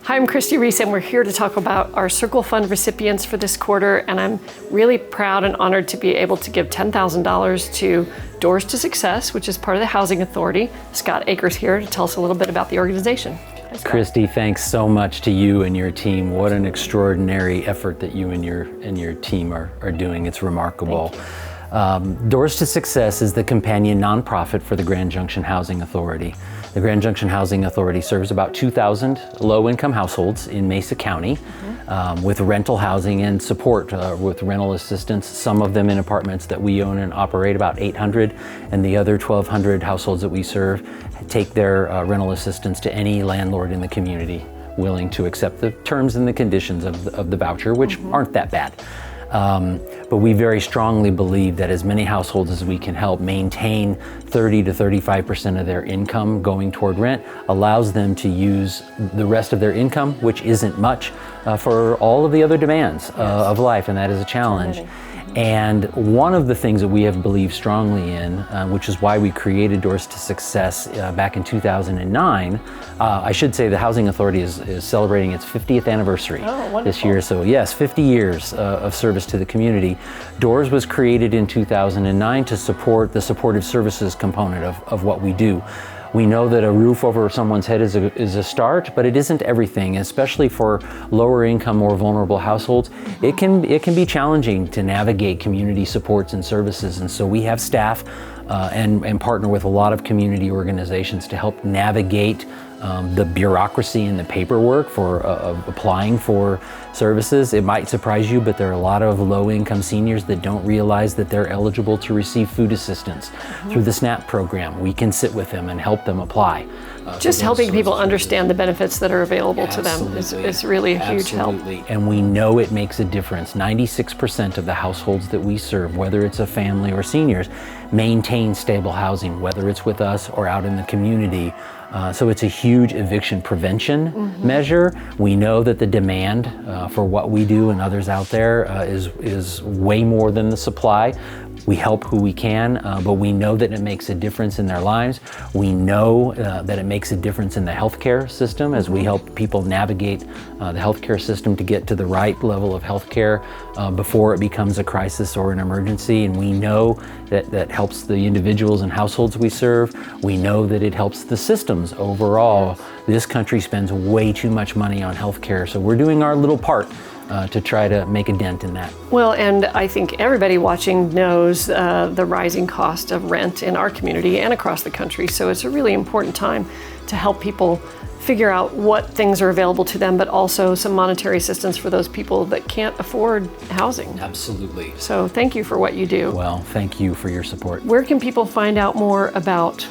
Hi, I'm Christi Reese, and we're here to talk about our Circle Fund recipients for this quarter. And I'm really proud and honored to be able to give $10,000 to Doors to Success, which is part of the Housing Authority. Scott Akers here to tell us a little bit about the organization. Christi, thanks so much to you and your team. What an extraordinary effort that you and your team are doing. It's remarkable. Doors to Success is the companion nonprofit for the Grand Junction Housing Authority. The Grand Junction Housing Authority serves about 2,000 low-income households in Mesa County with rental housing and support with rental assistance, some of them in apartments that we own and operate, about 800, and the other 1,200 households that we serve take their rental assistance to any landlord in the community willing to accept the terms and the conditions of the voucher, which aren't that bad. But we very strongly believe that as many households as we can help maintain 30 to 35% of their income going toward rent allows them to use the rest of their income, which isn't much, for all of the other demands of life, and that is a challenge. And one of the things that we have believed strongly in, which is why we created Doors to Success back in 2009, I should say the Housing Authority is celebrating its 50th anniversary this year. So yes, 50 years of service to the community. Doors was created in 2009 to support the supportive services component of what we do. We know that a roof over someone's head is a start, but it isn't everything, especially for lower income, more vulnerable households. It can be challenging to navigate community supports and services, and so we have staff and partner with a lot of community organizations to help navigate the bureaucracy and the paperwork for applying for services. It might surprise you, but there are a lot of low-income seniors that don't realize that they're eligible to receive food assistance through the SNAP program. We can sit with them and help them apply. Just helping people understand the benefits that are available to them is really a huge help. And we know it makes a difference. 96% of the households that we serve, whether it's a family or seniors, maintain stable housing, whether it's with us or out in the community. So it's a huge eviction prevention measure. We know that the demand for what we do and others out there is way more than the supply. We help who we can, but we know that it makes a difference in their lives. We know that it makes a difference in the healthcare system as we help people navigate the healthcare system to get to the right level of healthcare before it becomes a crisis or an emergency. And we know that that helps the individuals and households we serve. We know that it helps the systems overall. This country spends way too much money on healthcare, so we're doing our little part to try to make a dent in that. Well, and I think everybody watching knows the rising cost of rent in our community and across the country. So it's a really important time to help people figure out what things are available to them, but also some monetary assistance for those people that can't afford housing. Absolutely. So thank you for what you do. Well, thank you for your support. Where can people find out more about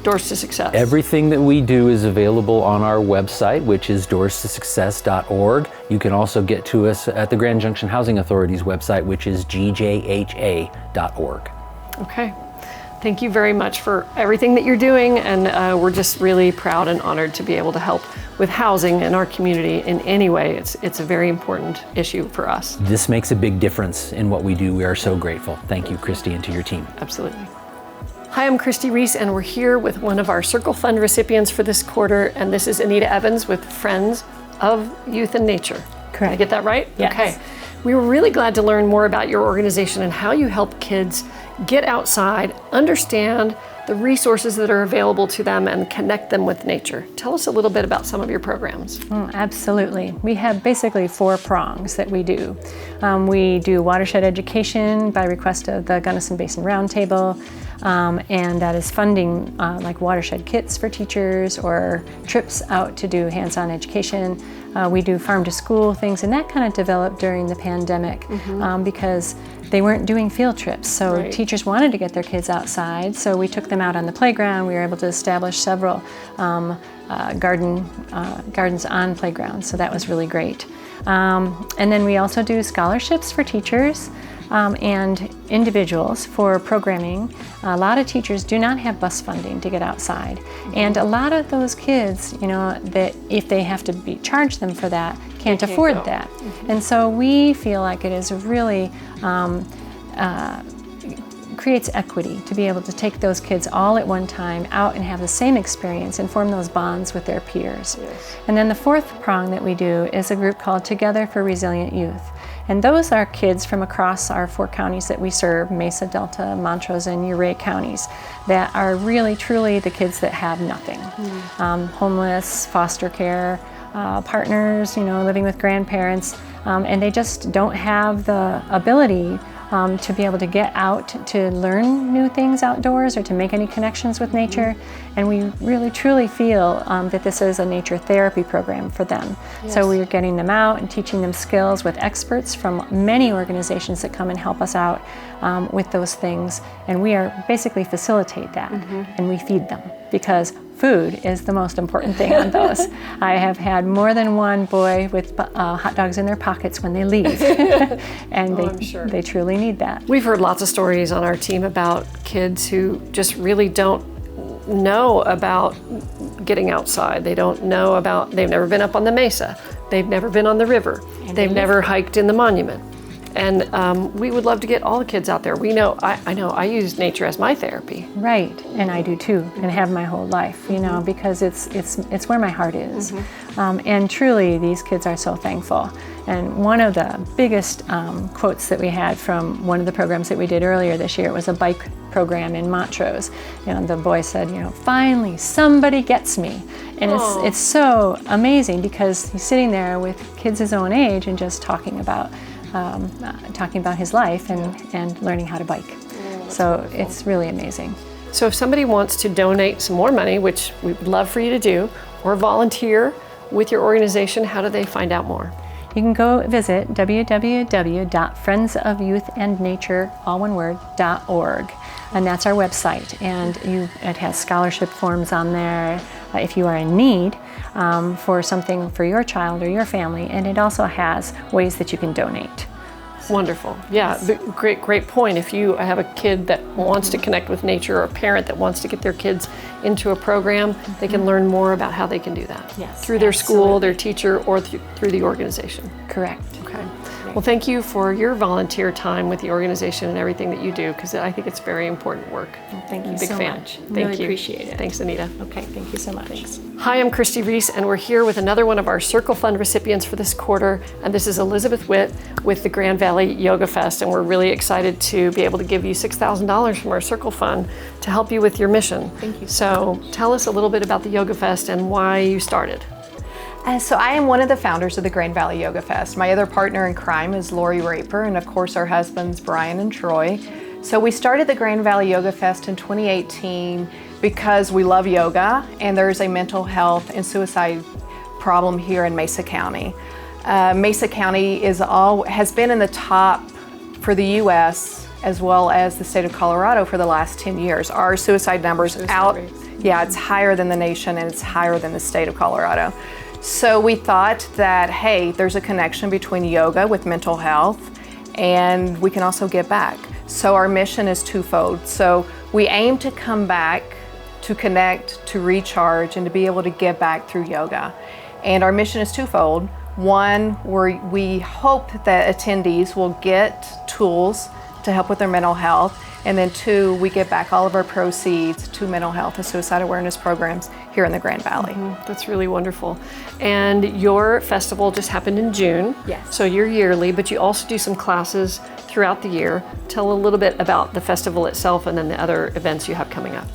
Doors to Success? Everything that we do is available on our website, which is doorstosuccess.org. You can also get to us at the Grand Junction Housing Authority's website, which is gjha.org. Okay. Thank you very much for everything that you're doing, and we're just really proud and honored to be able to help with housing in our community in any way. It's a very important issue for us. This makes a big difference in what we do. We are so grateful. Thank you, Christi, and to your team. Absolutely. Hi, I'm Christi Reese, and we're here with one of our Circle Fund recipients for this quarter, and this is Anita Evans with Friends of Youth and Nature. Correct. Did I get that right? Yes. Okay. We were really glad to learn more about your organization and how you help kids get outside, understand the resources that are available to them, and connect them with nature. Tell us a little bit about some of your programs. Absolutely. We have basically 4 prongs that we do. We do watershed education by request of the Gunnison Basin Roundtable, and that is funding like watershed kits for teachers or trips out to do hands-on education. We do farm to school things, and that kind of developed during the pandemic because they weren't doing field trips. So teachers wanted to get their kids outside, so we took them out on the playground. We were able to establish several gardens on playgrounds, so that was really great. And then we also do scholarships for teachers and individuals for programming. A lot of teachers do not have bus funding to get outside, and a lot of those kids, you know, that if they have to charge them for that, can't afford that. And so we feel like it is really creates equity to be able to take those kids all at one time out and have the same experience and form those bonds with their peers. Yes. And then the fourth prong that we do is a group called Together for Resilient Youth. And those are kids from across our 4 counties that we serve, Mesa, Delta, Montrose, and Ouray counties, that are really, truly the kids that have nothing. Homeless, foster care, partners, living with grandparents, and they just don't have the ability to be able to get out to learn new things outdoors or to make any connections with nature. And we really truly feel that this is a nature therapy program for them. Yes. So we're getting them out and teaching them skills with experts from many organizations that come and help us out with those things. And we are basically facilitate that, and we feed them, because food is the most important thing on those. I have had more than one boy with hot dogs in their pockets when they leave. And I'm sure. they truly need that. We've heard lots of stories on our team about kids who just really don't know about getting outside. They don't know about, they've never been up on the mesa. They've never been on the river. They've never hiked in the monument. And we would love to get all the kids out there. We know, I know I use nature as my therapy. Right, and I do too, and have my whole life, because it's where my heart is. And truly, these kids are so thankful. And one of the biggest quotes that we had from one of the programs that we did earlier this year, it was a bike program in Montrose. The boy said, finally somebody gets me. And it's so amazing, because he's sitting there with kids his own age and just talking about his life and learning how to bike. So wonderful. It's really amazing. So if somebody wants to donate some more money, which we would love for you to do, or volunteer with your organization, how do they find out more? You can go visit www.friendsofyouthandnature.org, and that's our website. And it has scholarship forms on there if you are in need for something for your child or your family, and it also has ways that you can donate. Wonderful. Yeah, great point. If you have a kid that wants to connect with nature, or a parent that wants to get their kids into a program, they can learn more about how they can do that. Yes, through their school, absolutely. their teacher, or through the organization. Correct. Okay. Well, thank you for your volunteer time with the organization and everything that you do, because I think it's very important work. Well, thank you Big so fan. much. Thank Really you. appreciate it. Thanks, Anita. Okay, thank you so much. Thanks. Hi, I'm Christi Reese, and we're here with another one of our Circle Fund recipients for this quarter, and this is Elizabeth Witt with the Grand Valley Yoga Fest, and we're really excited to be able to give you $6,000 from our Circle Fund to help you with your mission. Thank you. So tell us a little bit about the Yoga Fest and why you started. So I am one of the founders of the Grand Valley Yoga Fest. My other partner in crime is Lori Raper, and of course our husbands Brian and Troy. So we started the Grand Valley Yoga Fest in 2018 because we love yoga, and there's a mental health and suicide problem here in Mesa County. Mesa County has been in the top for the U.S. as well as the state of Colorado for the last 10 years. Our suicide numbers it's higher than the nation, and it's higher than the state of Colorado. So we thought that, hey, there's a connection between yoga with mental health, and we can also give back. So our mission is twofold. So we aim to come back, to connect, to recharge, and to be able to give back through yoga. And our mission is twofold. One, we hope that attendees will get tools to help with their mental health. And then two, we give back all of our proceeds to mental health and suicide awareness programs here in the Grand Valley. That's really wonderful. And your festival just happened in June. Yes. So you're yearly, but you also do some classes throughout the year. Tell a little bit about the festival itself and then the other events you have coming up.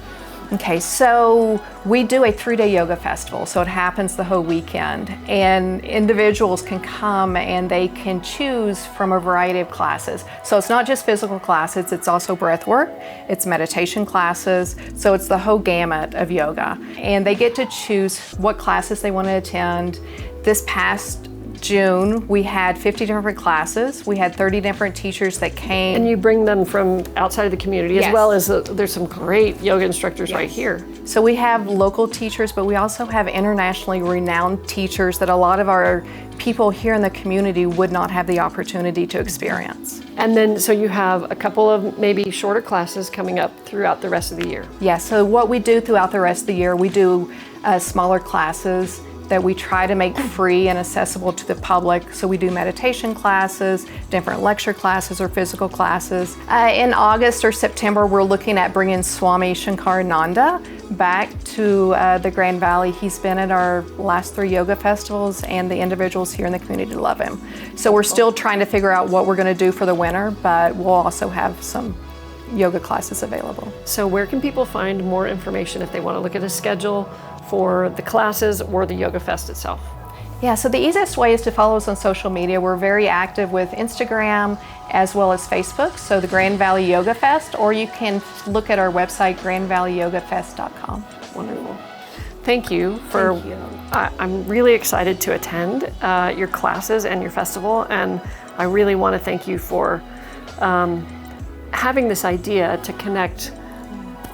Okay, so we do a 3-day yoga festival, so it happens the whole weekend, and individuals can come and they can choose from a variety of classes. So it's not just physical classes, it's also breath work, it's meditation classes, so it's the whole gamut of yoga. And they get to choose what classes they want to attend. This past June, we had 50 different classes. We had 30 different teachers that came. And you bring them from outside of the community as Yes. well as there's some great yoga instructors right here. So we have local teachers, but we also have internationally renowned teachers that a lot of our people here in the community would not have the opportunity to experience. And then, so you have a couple of maybe shorter classes coming up throughout the rest of the year. Yeah, so what we do throughout the rest of the year, we do smaller classes that we try to make free and accessible to the public. So we do meditation classes, different lecture classes or physical classes. In August or September, we're looking at bringing Swami Shankarananda back to the Grand Valley. He's been at our last 3 yoga festivals, and the individuals here in the community love him. So we're still trying to figure out what we're going to do for the winter, but we'll also have some yoga classes available. So where can people find more information if they want to look at a schedule for the classes or the Yoga Fest itself? Yeah, so the easiest way is to follow us on social media. We're very active with Instagram as well as Facebook, so the Grand Valley Yoga Fest, or you can look at our website, grandvalleyyogafest.com. Wonderful. Thank you for, I'm really excited to attend your classes and your festival, and I really want to thank you for having this idea to connect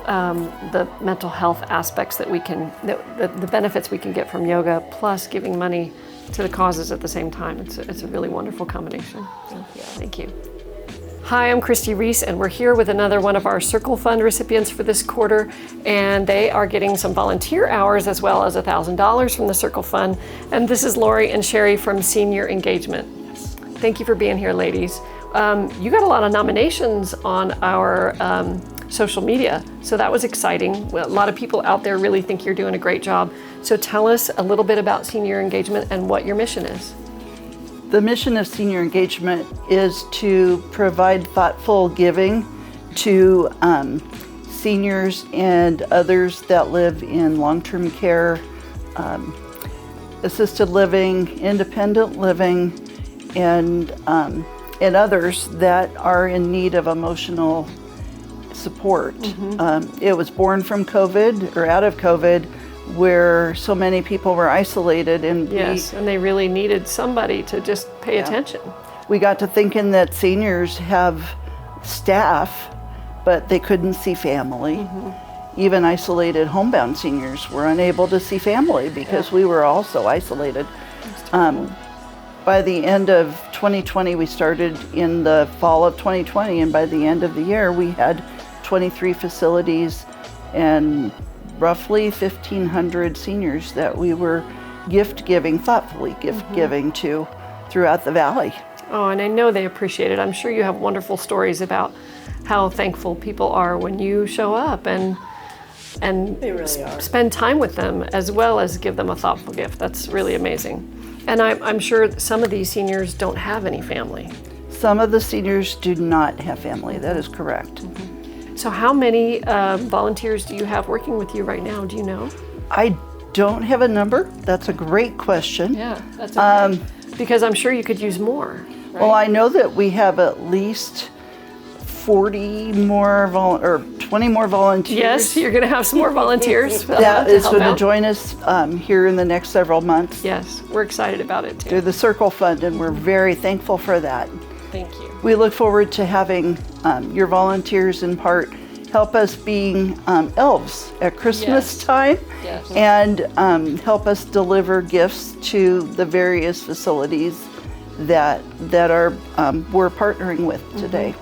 the mental health aspects that we can, the benefits we can get from yoga, plus giving money to the causes at the same time. It's a really wonderful combination. Thank you. Hi, I'm Christi Reese, and we're here with another one of our Circle Fund recipients for this quarter, and they are getting some volunteer hours as well as $1,000 from the Circle Fund. And this is Lori and Sherry from Senior Engagement. Thank you for being here, ladies. You got a lot of nominations on our social media, so that was exciting. A lot of people out there really think you're doing a great job. So tell us a little bit about Senior Engagement and what your mission is. The mission of Senior Engagement is to provide thoughtful giving to seniors and others that live in long-term care, assisted living, independent living, and others that are in need of emotional support. It was born from COVID, or out of COVID, where so many people were isolated, and and they really needed somebody to just pay attention. We got to thinking that seniors have staff, but they couldn't see family. Even isolated homebound seniors were unable to see family because we were also isolated. By the end of 2020, we started in the fall of 2020, and by the end of the year, we had 23 facilities and roughly 1,500 seniors that we were thoughtfully gift giving to throughout the valley. Oh, and I know they appreciate it. I'm sure you have wonderful stories about how thankful people are when you show up and spend time with them, as well as give them a thoughtful gift. That's really amazing. And I'm sure some of these seniors don't have any family. Some of the seniors do not have family, that is correct. So how many volunteers do you have working with you right now? Do you know? I don't have a number. That's a great question. Yeah, that's okay. Because I'm sure you could use more. Right? Well, I know that we have at least 40 more or 20 more volunteers. Yes, you're going to have some more volunteers. That is going to join us here in the next several months. Yes, we're excited about it too. Through the Circle Fund, and we're very thankful for that. Thank you. We look forward to having your volunteers in part help us being elves at Christmas time, and help us deliver gifts to the various facilities that are we're partnering with today.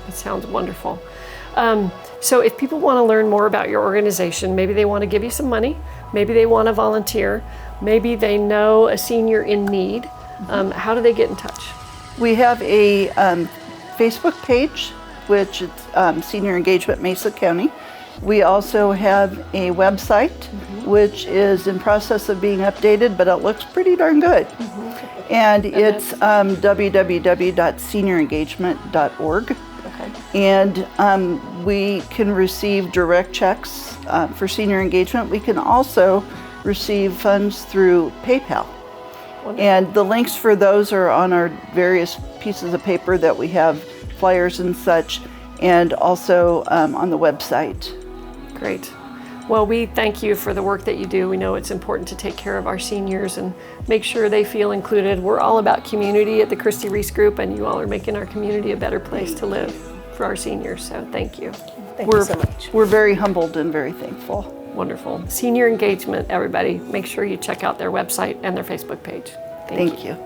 That sounds wonderful. So if people want to learn more about your organization, maybe they want to give you some money, maybe they want to volunteer, maybe they know a senior in need, how do they get in touch? We have a Facebook page, which is Senior Engagement Mesa County. We also have a website, which is in process of being updated, but it looks pretty darn good. And it's www.seniorengagement.org. And we can receive direct checks for senior engagement. We can also receive funds through PayPal. And the links for those are on our various pieces of paper that we have, flyers and such, and also on the website. Great. Well, we thank you for the work that you do. We know it's important to take care of our seniors and make sure they feel included. We're all about community at the Christi Reese Group, and you all are making our community a better place to live for our seniors, so thank you. Thank you so much. We're very humbled and very thankful. Wonderful. Senior Engagement, everybody. Make sure you check out their website and their Facebook page. Thank you.